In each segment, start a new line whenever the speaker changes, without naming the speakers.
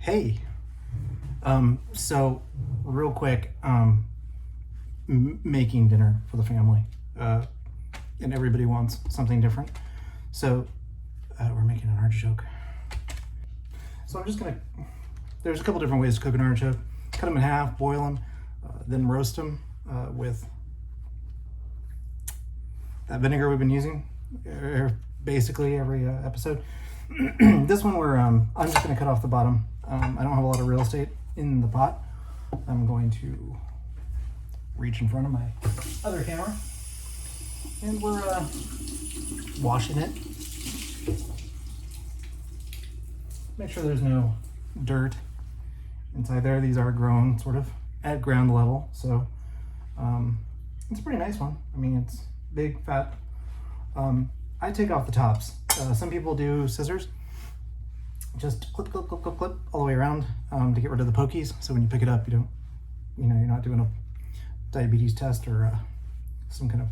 Hey, so real quick, making dinner for the family, and everybody wants something different. So we're making an artichoke. So I'm just gonna, there's a couple different ways to cook an artichoke. Cut them in half, boil them, then roast them with that vinegar we've been using basically every episode. This one I'm just gonna cut off the bottom. I don't have a lot of real estate in the pot. I'm going to reach in front of my other camera and we're washing it. Make sure there's no dirt inside there. These are grown sort of at ground level, so it's a pretty nice one. I mean, it's big, fat. I take off the tops. Some people do scissors. Just clip, clip, clip, clip, clip all the way around to get rid of the pokies. So when you pick it up, you're not doing a diabetes test or some kind of,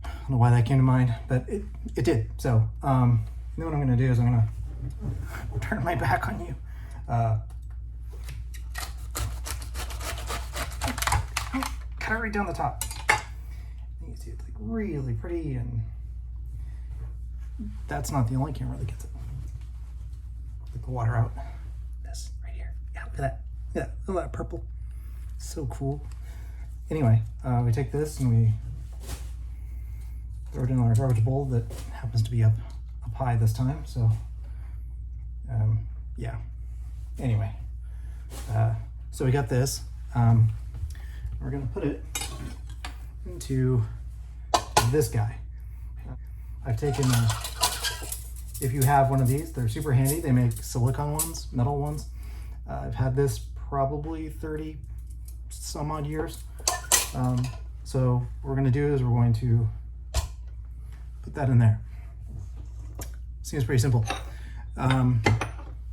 I don't know why that came to mind, but it did. So then what I'm gonna do is I'm gonna turn my back on you. Cut it right down the top. You can see it's like really pretty, and that's not the only camera that gets it. Get the water out. This right here. Yeah, look at that. Yeah, look at that purple. So cool. Anyway, we take this and we throw it in our garbage bowl that happens to be up high this time. So, yeah. Anyway, so we got this. We're gonna put it into this guy. I've taken, if you have one of these, they're super handy. They make silicone ones, metal ones. I've had this probably 30 some odd years. So what we're gonna do is we're going to put that in there. Seems pretty simple. I'm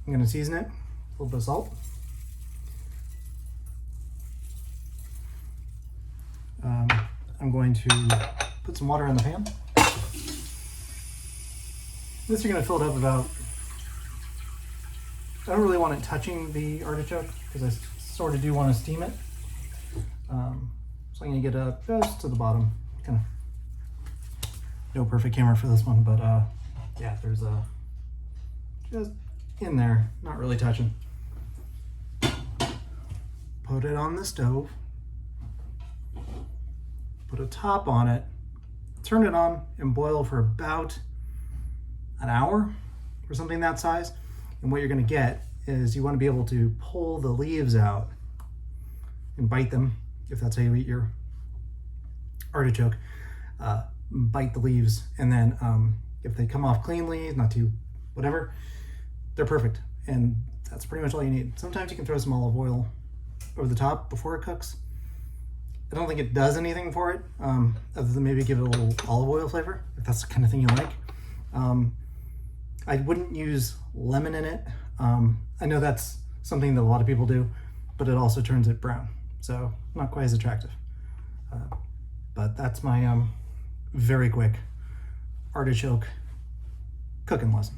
gonna season it, a little bit of salt. I'm going to put some water in the pan. This you're gonna fill it up about, I don't really want it touching the artichoke because I sort of do want to steam it. So I'm gonna get up just to the bottom. Kind of no perfect camera for this one, but yeah, there's just in there, not really touching. Put it on the stove. Put a top on it. Turn it on and boil for about an hour or something that size. And what you're gonna get is you wanna be able to pull the leaves out and bite them, if that's how you eat your artichoke. Bite the leaves, and then if they come off cleanly, not too whatever, they're perfect. And that's pretty much all you need. Sometimes you can throw some olive oil over the top before it cooks. I don't think it does anything for it, other than maybe give it a little olive oil flavor, if that's the kind of thing you like. I wouldn't use lemon in it. I know that's something that a lot of people do, but it also turns it brown, so not quite as attractive. But that's my very quick artichoke cooking lesson.